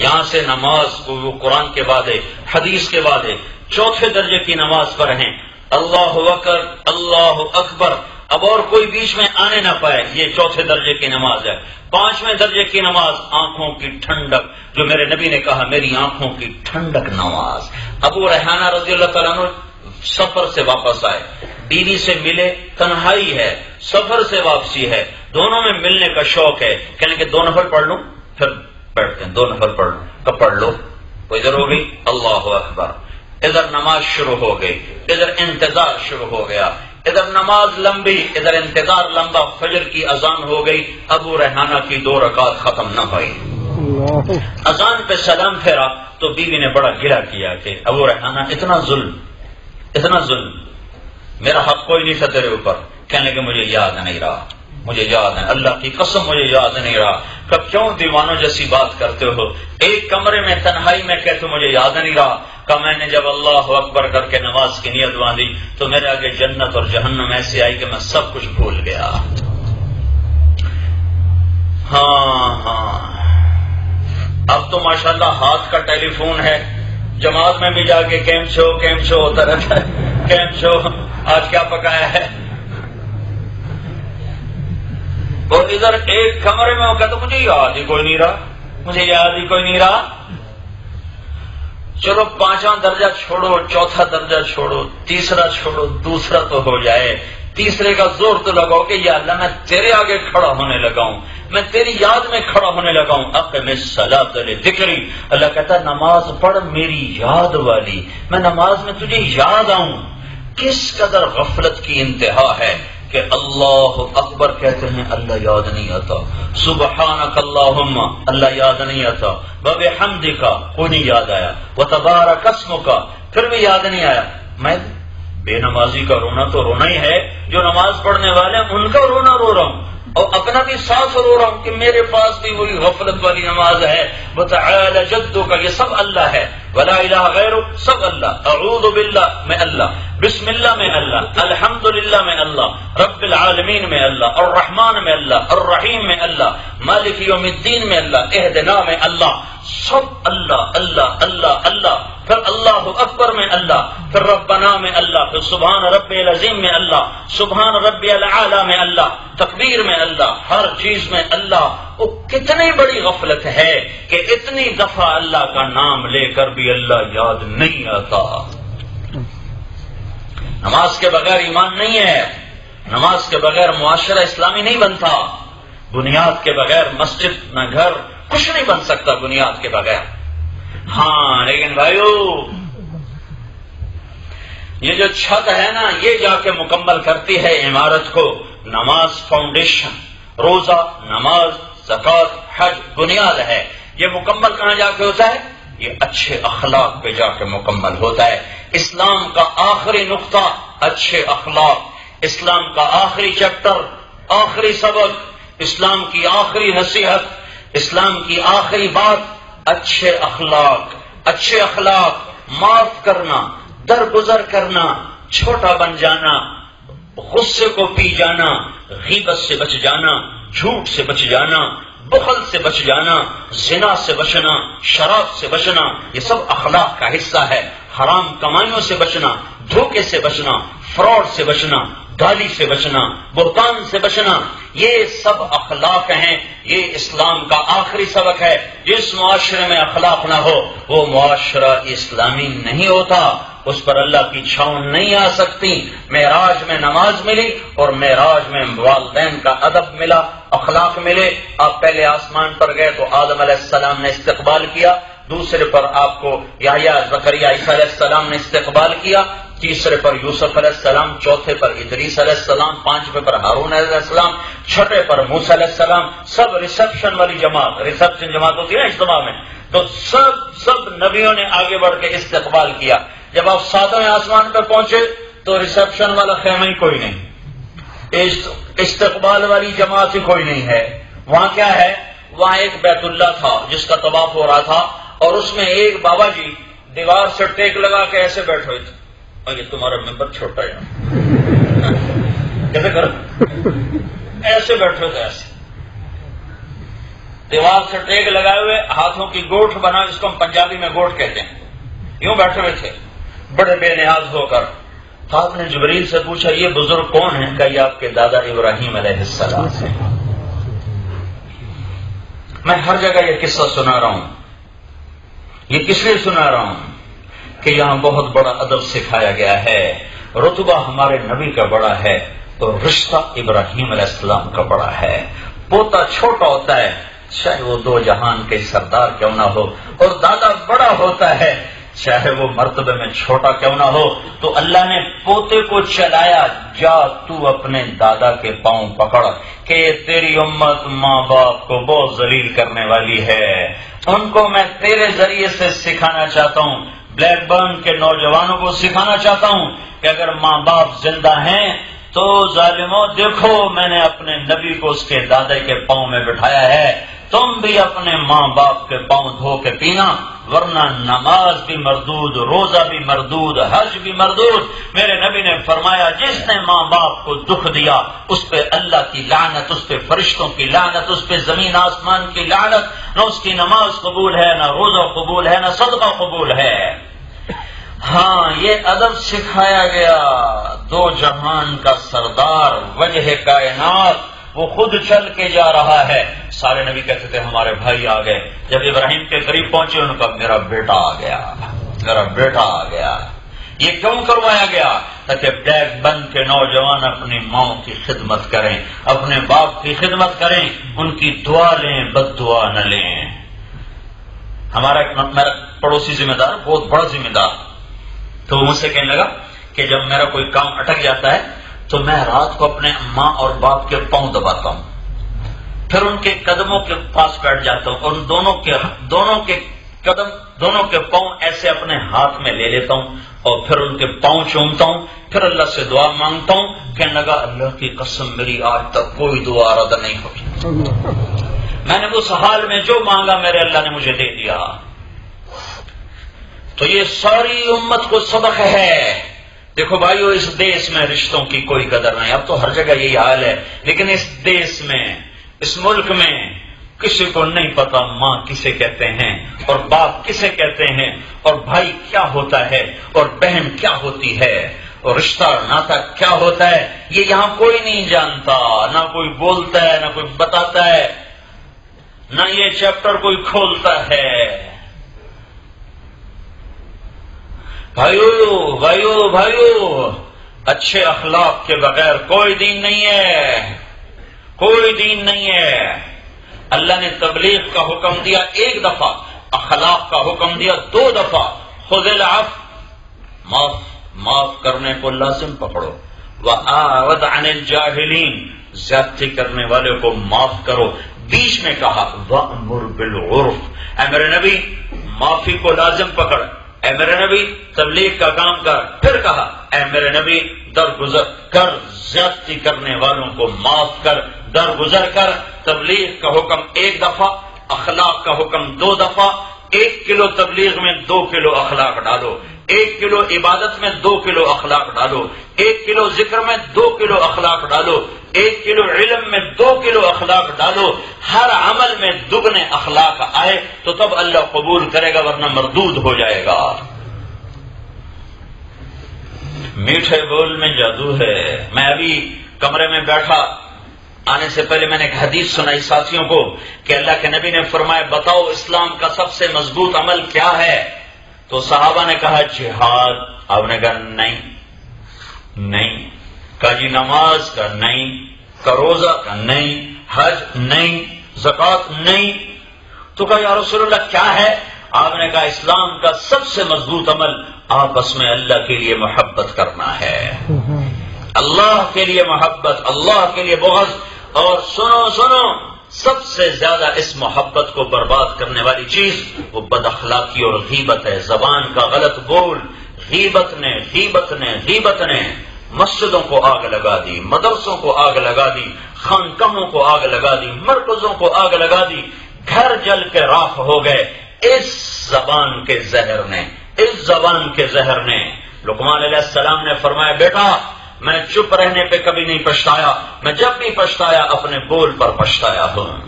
یہاں سے نماز وہ قرآن کے بعد ہے، حدیث کے بعد ہے، چوتھے درجے کی نماز پر ہیں، اللہ اکبر اللہ اکبر، اب اور کوئی بیچ میں آنے نہ پائے، یہ چوتھے درجے کی نماز ہے۔ پانچویں درجے کی نماز آنکھوں کی ٹھنڈک، جو میرے نبی نے کہا میری آنکھوں کی ٹھنڈک نماز۔ ابو ریحانہ رضی اللہ تعالیٰ عنہ سفر سے واپس آئے، بیوی سے ملے، تنہائی ہے، سفر سے واپسی ہے، دونوں میں ملنے کا شوق ہے، کہنے کہ 2 نفل پڑھ لوں، پھر بیٹھتے ہیں 2 نفل پڑھ لوں، کب پڑھ لو، وہ ادھر ہو گئی اللہ اکبر، ادھر نماز شروع ہو گئی، ادھر انتظار شروع ہو گیا، ادھر نماز لمبی، ادھر انتظار لمبا، فجر کی اذان ہو گئی، ابو ریحانہ کی 2 رکعت ختم نہ ہوئی۔ اذان پہ سلام پھیرا تو بیوی نے بڑا گلہ کیا کہ ابو ریحانہ اتنا ظلم، میرا حق کوئی نہیں تھا تیرے اوپر، کہنے کہ مجھے یاد نہیں رہا، مجھے یاد ہے، اللہ کی قسم مجھے یاد نہیں رہا۔ کب کیوں دیوانوں جیسی بات کرتے ہو، ایک کمرے میں تنہائی میں کہتے مجھے یاد نہیں رہا، کہ میں نے جب اللہ اکبر کر کے نماز کی نیت باندھی تو میرے آگے جنت اور جہنم ایسے آئی کہ میں سب کچھ بھول گیا۔ ہاں اب تو ماشاءاللہ ہاتھ کا ٹیلی فون ہے، جماعت میں بھی جا کے کیم شو ہوتا رہتا ہے، کیم شو آج کیا پکایا ہے، اور ادھر ایک کمرے میں ہو گیا تو مجھے یاد ہی کوئی نہیں رہا، چلو 5واں درجہ چھوڑو، چوتھا درجہ چھوڑو، تیسرا چھوڑو، دوسرا تو ہو جائے، تیسرے کا زور تو لگاؤ کہ یا اللہ میں تیرے آگے کھڑا ہونے لگا ہوں، میں تیری یاد میں کھڑا ہونے لگا ہوں، اقم الصلاۃ لذکری، اللہ کہتا ہے نماز پڑھ میری یاد والی، میں نماز میں تجھے یاد آؤں۔ کس قدر غفلت کی انتہا ہے کہ اللہ اکبر کہتے ہیں اللہ یاد نہیں آتا، سبحانک اللہم اللہ یاد نہیں آتا، وبحمدک کوئی نہیں یاد آیا، وتبارک اسمک پھر بھی یاد نہیں آیا۔ میں بے نمازی کا رونا تو رونا ہی ہے، جو نماز پڑھنے والے ہیں ان کا رونا رو رہا ہوں، اور اپنا بھی ساتھ رو رہا ہوں کہ میرے پاس بھی وہی غفلت والی نماز ہے۔ وتعالى جدک یہ سب اللہ ہے، ولا الہ غیرہ سب اللہ، اعوذ باللہ میں اللہ، بسم اللہ میں اللہ، الحمدللہ میں اللہ، رب العالمین میں اللہ، الرحمن میں اللہ، الرحیم میں اللہ، مالک یوم الدین میں اللہ، اہدنا میں اللہ، سب اللہ اللہ اللہ اللہ، پھر اللہ اکبر میں اللہ، پھر ربنا میں اللہ، پھر سبحان ربی العظیم میں اللہ، سبحان ربی الاعلی میں اللہ، تکبیر میں اللہ، ہر چیز میں اللہ۔ وہ کتنی بڑی غفلت ہے کہ اتنی دفعہ اللہ کا نام لے کر بھی اللہ یاد نہیں آتا۔ نماز کے بغیر ایمان نہیں ہے، نماز کے بغیر معاشرہ اسلامی نہیں بنتا، بنیاد کے بغیر مسجد نہ گھر کچھ نہیں بن سکتا بنیاد کے بغیر۔ ہاں لیکن بھائیو یہ جو چھت ہے نا یہ جا کے مکمل کرتی ہے عمارت کو، نماز فاؤنڈیشن، روزہ، نماز، زکوٰۃ، حج بنیاد ہے، یہ مکمل کہاں جا کے ہوتا ہے؟ یہ اچھے اخلاق پہ جا کے مکمل ہوتا ہے۔ اسلام کا آخری نقطہ اچھے اخلاق، اسلام کا آخری چیپٹر، آخری سبق، اسلام کی آخری نصیحت، اسلام کی آخری بات اچھے اخلاق، اچھے اخلاق، معاف کرنا، درگزر کرنا، چھوٹا بن جانا، غصے کو پی جانا، غیبت سے بچ جانا، جھوٹ سے بچ جانا، بخل سے بچ جانا، زنا سے بچنا، شراب سے بچنا، یہ سب اخلاق کا حصہ ہے۔ حرام کمائیوں سے بچنا، دھوکے سے بچنا، فراڈ سے بچنا، گالی سے بچنا، بہتان سے بچنا، یہ سب اخلاق ہیں۔ یہ اسلام کا آخری سبق ہے۔ جس معاشرے میں اخلاق نہ ہو وہ معاشرہ اسلامی نہیں ہوتا، اس پر اللہ کی چھاؤں نہیں آ سکتی۔ معراج میں نماز ملی اور معراج میں والدین کا ادب ملا، اخلاق ملے۔ آپ پہلے آسمان پر گئے تو آدم علیہ السلام نے استقبال کیا، دوسرے پر آپ کو یحییٰ، زکریا، عیسیٰ علیہ السلام نے استقبال کیا، تیسرے پر یوسف علیہ السلام، چوتھے پر ادریس علیہ السلام، پانچویں پر ہارون علیہ السلام، چھٹے پر موسیٰ علیہ السلام۔ سب ریسپشن والی جماعت، ریسپشن جماعت ہوتی ہے نا اجتماع میں، تو سب نبیوں نے آگے بڑھ کے استقبال کیا۔ جب آپ 7ویں آسمان پر پہنچے تو ریسپشن والا خیمہ ہی کوئی نہیں، استقبال والی جماعت ہی کوئی نہیں ہے۔ وہاں کیا ہے؟ وہاں ایک بیت اللہ تھا جس کا طواف ہو رہا تھا، اور اس میں ایک بابا جی دیوار سے ٹیک لگا کے ایسے بیٹھے ہوئے تھے، اور یہ تمہارا ممبر چھوٹا ہے کیسے کر ایسے بیٹھے ہوئے تھے ایسے۔ دیوار سے ٹیک لگائے ہوئے، ہاتھوں کی گوٹھ بنا، اس کو ہم پنجابی میں گوٹھ کہتے ہیں، یوں بیٹھے ہوئے تھے بڑے بے نیاز ہو کر. تو آپ نے جبریل سے پوچھا یہ بزرگ کون ہیں؟ کہ یہ آپ کے دادا ابراہیم علیہ السلام ہیں. میں ہر جگہ یہ قصہ سنا رہا ہوں. یہ کس لیے سنا رہا ہوں؟ کہ یہاں بہت بڑا ادب سکھایا گیا ہے. رتبہ ہمارے نبی کا بڑا ہے اور رشتہ ابراہیم علیہ السلام کا بڑا ہے. پوتا چھوٹا ہوتا ہے چاہے وہ دو جہان کے سردار کیوں نہ ہو، اور دادا بڑا ہوتا ہے چاہے وہ مرتبے میں چھوٹا کیوں نہ ہو. تو اللہ نے پوتے کو چلایا، جا تو اپنے دادا کے پاؤں پکڑ کہ تیری امت ماں باپ کو بہت ذلیل کرنے والی ہے، ان کو میں تیرے ذریعے سے سکھانا چاہتا ہوں. بلیک برن کے نوجوانوں کو سکھانا چاہتا ہوں کہ اگر ماں باپ زندہ ہیں تو ظالموں دیکھو میں نے اپنے نبی کو اس کے دادا کے پاؤں میں بٹھایا ہے، تم بھی اپنے ماں باپ کے پاؤں دھو کے پینا، ورنہ نماز بھی مردود، روزہ بھی مردود، حج بھی مردود. میرے نبی نے فرمایا جس نے ماں باپ کو دکھ دیا اس پہ اللہ کی لعنت، اس پہ فرشتوں کی لعنت، اس پہ زمین آسمان کی لعنت. نہ اس کی نماز قبول ہے، نہ روزہ قبول ہے، نہ صدقہ قبول ہے. ہاں یہ ادب سکھایا گیا. دو جہان کا سردار، وجہ کائنات، وہ خود چل کے جا رہا ہے. سارے نبی کہتے تھے ہمارے بھائی آ گئے. جب ابراہیم کے قریب پہنچے ان کا میرا بیٹا آ گیا، میرا بیٹا آ گیا. یہ کیوں کروایا گیا؟ تاکہ بلیک بن کے نوجوان اپنی ماں کی خدمت کریں، اپنے باپ کی خدمت کریں، ان کی دعا لیں، بد دعا نہ لیں. ہمارا میرا پڑوسی ذمہ دار، بہت بڑا ذمہ دار، تو وہ مجھ سے کہنے لگا کہ جب میرا کوئی کام اٹک جاتا ہے تو میں رات کو اپنے ماں اور باپ کے پاؤں دباتا ہوں، پھر ان کے قدموں کے پاس بیٹھ جاتا ہوں اور دونوں کے پاؤں ایسے اپنے ہاتھ میں لے لیتا ہوں اور پھر ان کے پاؤں چومتا ہوں، پھر اللہ سے دعا مانگتا ہوں. کہنے لگا اللہ کی قسم میری آج تک کوئی دعا رد نہیں ہوئی، میں نے اس حال میں جو مانگا میرے اللہ نے مجھے دے دیا. تو یہ ساری امت کو سبق ہے. دیکھو بھائیو اس دیش میں رشتوں کی کوئی قدر نہیں. اب تو ہر جگہ یہی حال ہے، لیکن اس دیش میں، اس ملک میں کسی کو نہیں پتا ماں کسے کہتے ہیں اور باپ کسے کہتے ہیں اور بھائی کیا ہوتا ہے اور بہن کیا ہوتی ہے اور رشتہ ناتا کیا ہوتا ہے. یہ یہاں کوئی نہیں جانتا، نہ کوئی بولتا ہے، نہ کوئی بتاتا ہے، نہ یہ چیپٹر کوئی کھولتا ہے. بھائیو اچھے اخلاق کے بغیر کوئی دین نہیں ہے، کوئی دین نہیں ہے. اللہ نے تبلیغ کا حکم دیا ایک دفعہ، اخلاق کا حکم دیا 2 دفعہ. خذ العفو، معاف کرنے کو لازم پکڑو، وَأَعْرِضْ عَنِ الْجَاهِلِينَ، زیادتی کرنے والے کو معاف کرو. بیچ میں کہا وَأْمُرْ بِالْعُرْفِ، اے میرے نبی معافی کو لازم پکڑ، اے میرے نبی تبلیغ کا کام کر. پھر کہا اے میرے نبی درگزر کر، زیادتی کرنے والوں کو معاف کر، درگزر کر. تبلیغ کا حکم 1 دفعہ، اخلاق کا حکم 2 دفعہ. 1 کلو تبلیغ میں 2 کلو اخلاق ڈالو، 1 کلو عبادت میں 2 کلو اخلاق ڈالو، 1 کلو ذکر میں 2 کلو اخلاق ڈالو، 1 کلو علم میں 2 کلو اخلاق ڈالو. ہر عمل میں دگنے اخلاق آئے تو تب اللہ قبول کرے گا، ورنہ مردود ہو جائے گا. میٹھے بول میں جادو ہے. میں ابھی کمرے میں بیٹھا، آنے سے پہلے میں نے ایک حدیث سنائی ساتھیوں کو کہ اللہ کے نبی نے فرمایا بتاؤ اسلام کا سب سے مضبوط عمل کیا ہے؟ تو صحابہ نے کہا جہاد. آپ نے کہا نہیں. کہا جی نماز؟ کا نہیں. کا روزہ؟ کا نہیں. حج؟ نہیں. زکوٰۃ؟ نہیں. تو کہا یا رسول اللہ کیا ہے؟ آپ نے کہا اسلام کا سب سے مضبوط عمل آپس میں اللہ کے لیے محبت کرنا ہے. اللہ کے لیے محبت، اللہ کے لیے بغض. اور سنو سب سے زیادہ اس محبت کو برباد کرنے والی چیز وہ بد اخلاقی اور غیبت ہے، زبان کا غلط بول. غیبت نے مسجدوں کو آگ لگا دی، مدرسوں کو آگ لگا دی، خانقاہوں کو آگ لگا دی، مرکزوں کو آگ لگا دی، گھر جل کے راکھ ہو گئے اس زبان کے زہر نے. لقمان علیہ السلام نے فرمایا بیٹا میں چپ رہنے پہ کبھی نہیں پچھتایا، میں جب بھی پچھتایا اپنے بول پر پچھتایا ہوں.